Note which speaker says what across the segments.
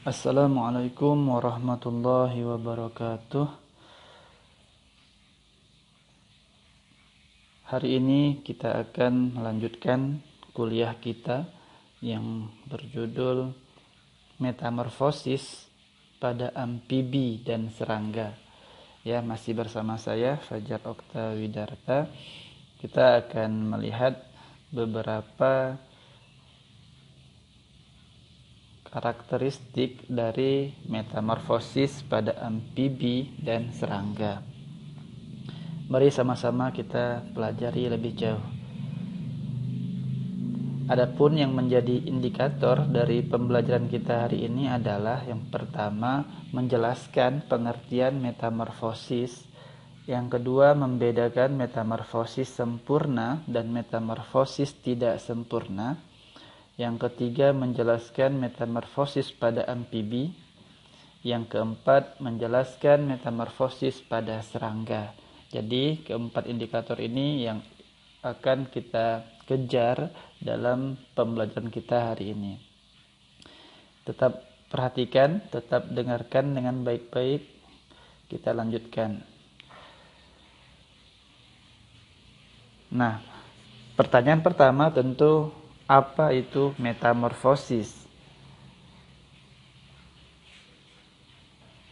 Speaker 1: Assalamualaikum warahmatullahi wabarakatuh. Hari ini kita akan melanjutkan kuliah kita yang berjudul Metamorfosis pada amfibi dan serangga. Ya, masih bersama saya Fajar Oktawidarta. Kita akan melihat beberapa karakteristik dari metamorfosis pada amfibi dan serangga. Mari sama-sama kita pelajari lebih jauh. Adapun yang menjadi indikator dari pembelajaran kita hari ini adalah yang pertama, menjelaskan pengertian metamorfosis. Yang kedua, membedakan metamorfosis sempurna dan metamorfosis tidak sempurna. Yang ketiga, menjelaskan metamorfosis pada amfibi. Yang keempat, menjelaskan metamorfosis pada serangga. Jadi, keempat indikator ini yang akan kita kejar dalam pembelajaran kita hari ini. Tetap perhatikan, tetap dengarkan dengan baik-baik. Kita lanjutkan. Nah, pertanyaan pertama tentu, apa itu metamorfosis?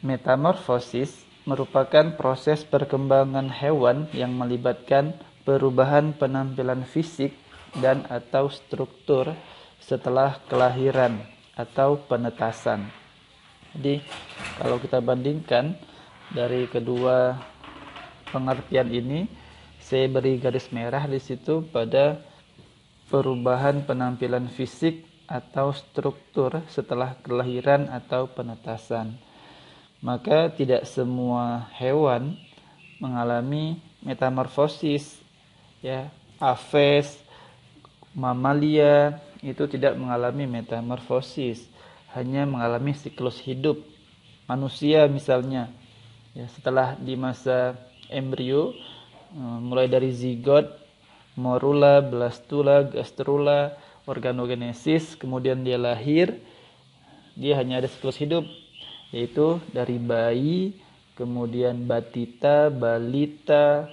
Speaker 1: Metamorfosis merupakan proses perkembangan hewan yang melibatkan perubahan penampilan fisik dan atau struktur setelah kelahiran atau penetasan. Jadi, kalau kita bandingkan dari kedua pengertian ini, saya beri garis merah di situ pada perubahan penampilan fisik atau struktur setelah kelahiran atau penetasan. Maka tidak semua hewan mengalami metamorfosis, ya. Aves, mamalia itu tidak mengalami metamorfosis, hanya mengalami siklus hidup. Manusia misalnya, ya, setelah di masa embrio, mulai dari zigot, morula, blastula, gastrula, organogenesis, kemudian dia lahir, dia hanya ada siklus hidup, yaitu dari bayi, kemudian batita, balita,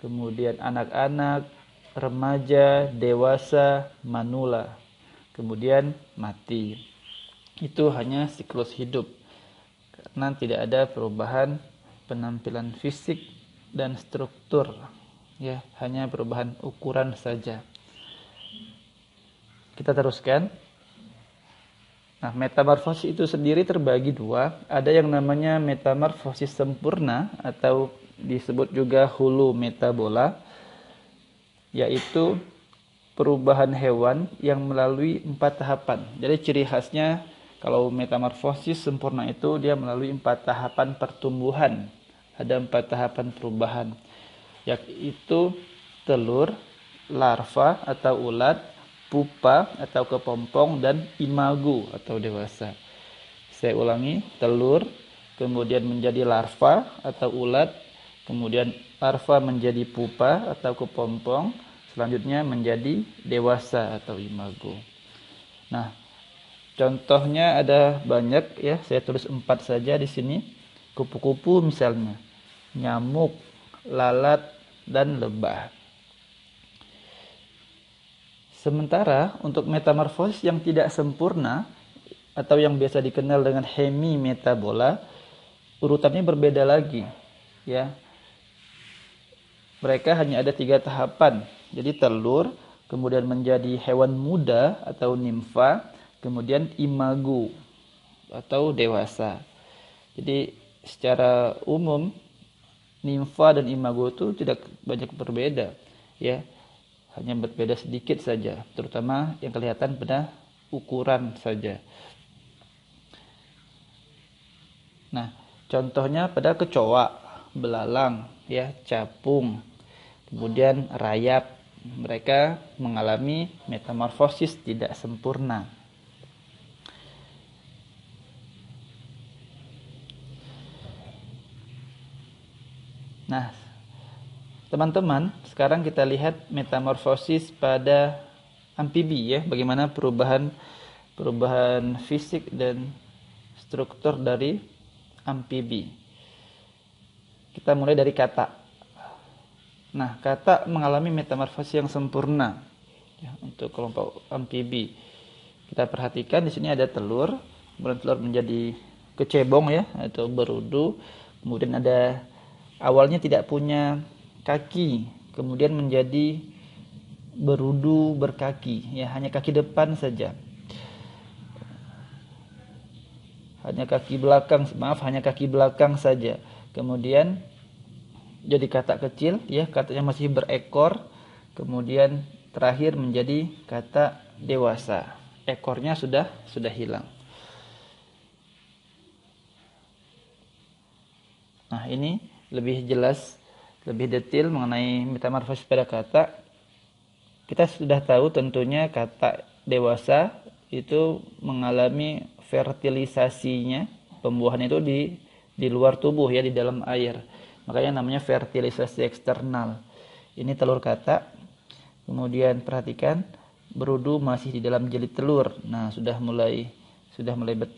Speaker 1: kemudian anak-anak, remaja, dewasa, manula, kemudian mati. Itu hanya siklus hidup, karena tidak ada perubahan penampilan fisik dan struktur, ya, hanya perubahan ukuran saja. Kita teruskan. Nah, metamorfosis itu sendiri terbagi dua. Ada yang namanya metamorfosis sempurna atau disebut juga hulu metabola, yaitu perubahan hewan yang melalui 4 tahapan. Jadi ciri khasnya kalau metamorfosis sempurna itu dia melalui 4 tahapan pertumbuhan. Ada 4 tahapan perubahan, yaitu telur, larva atau ulat, pupa atau kepompong, dan imago atau dewasa. Saya ulangi, telur, kemudian menjadi larva atau ulat, kemudian larva menjadi pupa atau kepompong, selanjutnya menjadi dewasa atau imago. Nah, contohnya ada banyak, ya, saya tulis 4 saja di sini. Kupu-kupu misalnya, nyamuk, lalat, dan lebah. Sementara untuk metamorfosis yang tidak sempurna atau yang biasa dikenal dengan hemimetabola, urutannya berbeda lagi, ya. Mereka hanya ada 3 tahapan. Jadi telur, kemudian menjadi hewan muda atau nimfa, kemudian imago atau dewasa. Jadi secara umum nimfa dan imago itu tidak banyak berbeda, ya. Hanya berbeda sedikit saja, terutama yang kelihatan pada ukuran saja. Nah, contohnya pada kecoa, belalang, ya, capung, kemudian rayap, mereka mengalami metamorfosis tidak sempurna. Nah, teman-teman, sekarang kita lihat metamorfosis pada amfibi, ya, bagaimana perubahan fisik dan struktur dari amfibi. Kita mulai dari kata. Nah, kata mengalami metamorfosis yang sempurna ya, untuk kelompok amfibi. Kita perhatikan di sini ada telur, kemudian telur menjadi kecebong ya atau berudu, kemudian ada awalnya tidak punya kaki, kemudian menjadi berudu berkaki ya, hanya kaki depan saja. Hanya kaki belakang saja. Kemudian jadi kata kecil ya, katanya masih berekor. Kemudian terakhir menjadi kata dewasa. Ekornya sudah hilang. Nah, ini lebih jelas, lebih detail mengenai metamorfosis pada kata. Kita sudah tahu tentunya kata dewasa itu mengalami fertilisasinya, pembuahan itu di luar tubuh ya, di dalam air. Makanya namanya fertilisasi eksternal. Ini telur kata. Kemudian perhatikan berudu masih di dalam jeli telur. Nah, sudah mulai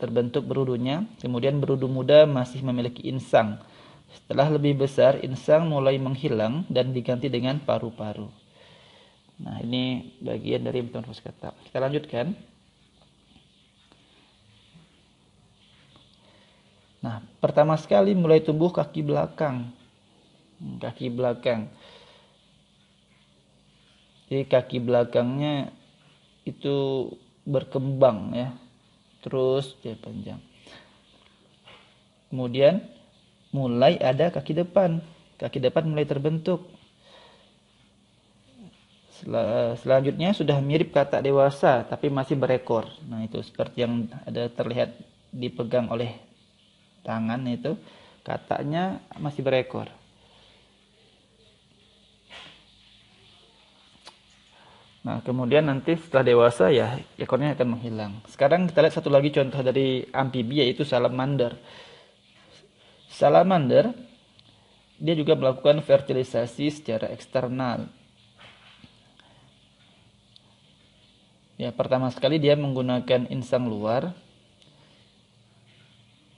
Speaker 1: terbentuk berudunya. Kemudian berudu muda masih memiliki insang. Setelah lebih besar, insang mulai menghilang dan diganti dengan paru-paru. Nah, ini bagian dari metamorfosis kata. Kita lanjutkan. Nah, pertama sekali mulai tumbuh kaki belakang. Jadi kaki belakangnya itu berkembang ya. Terus dia panjang. Kemudian mulai ada kaki depan. Kaki depan mulai terbentuk. Selanjutnya sudah mirip kata dewasa tapi masih berekor. Nah, itu seperti yang ada terlihat dipegang oleh tangan itu, katanya masih berekor. Nah, kemudian nanti setelah dewasa ya ekornya akan menghilang. Sekarang kita lihat satu lagi contoh dari amfibi, yaitu salamander. Salamander dia juga melakukan fertilisasi secara eksternal. Ya, pertama sekali dia menggunakan insang luar.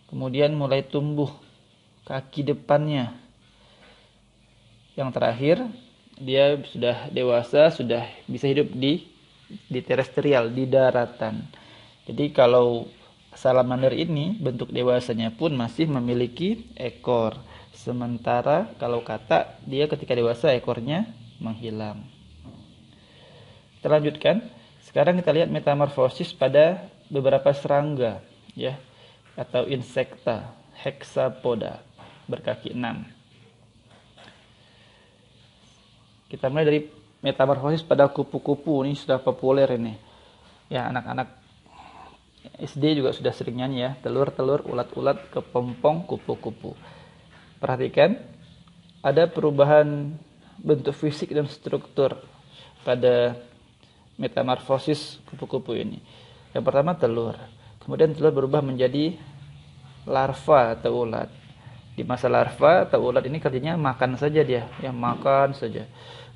Speaker 1: Kemudian mulai tumbuh kaki depannya. Yang terakhir, dia sudah dewasa, sudah bisa hidup di terestrial, di daratan. Jadi kalau salamander ini bentuk dewasanya pun masih memiliki ekor. Sementara kalau kata, dia ketika dewasa ekornya menghilang. Kita lanjutkan. Sekarang kita lihat metamorfosis pada beberapa serangga ya, atau insekta, hexapoda, berkaki 6. Kita mulai dari metamorfosis pada kupu-kupu. Ini sudah populer ini. Ya, anak-anak SD juga sudah sering nyanyi ya. Telur-telur, ulat-ulat, kepompong, kupu-kupu. Perhatikan, ada perubahan bentuk fisik dan struktur pada metamorfosis kupu-kupu ini. Yang pertama telur. Kemudian telur berubah menjadi larva atau ulat. Di masa larva atau ulat ini kerjanya makan saja dia, ya makan saja.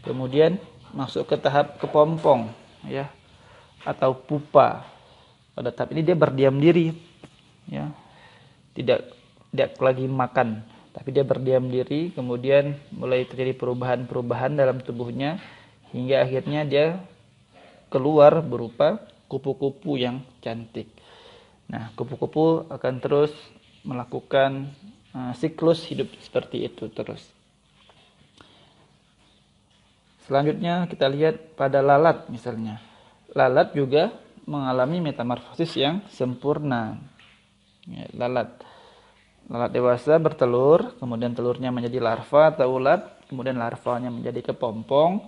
Speaker 1: Kemudian masuk ke tahap kepompong, ya, atau pupa. Pada tahap ini dia berdiam diri, ya, tidak lagi makan, tapi dia berdiam diri. Kemudian mulai terjadi perubahan-perubahan dalam tubuhnya hingga akhirnya dia keluar berupa kupu-kupu yang cantik. Nah, kupu-kupu akan terus melakukan siklus hidup seperti itu terus. Selanjutnya kita lihat pada lalat misalnya. Lalat juga mengalami metamorfosis yang sempurna. Ya, lalat dewasa bertelur, kemudian telurnya menjadi larva atau ulat, kemudian larvanya menjadi kepompong,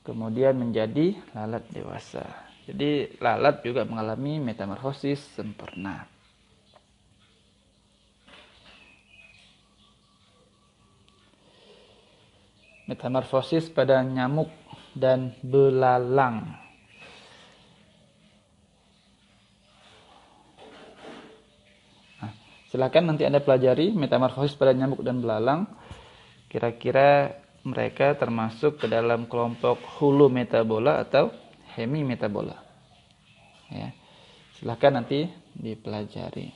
Speaker 1: kemudian menjadi lalat dewasa. Jadi lalat juga mengalami metamorfosis sempurna. Metamorfosis pada nyamuk dan belalang. Nah, silakan nanti Anda pelajari metamorfosis pada nyamuk dan belalang. Kira-kira mereka termasuk ke dalam kelompok hulu metabola atau hemi metabola. Ya. Silakan nanti dipelajari.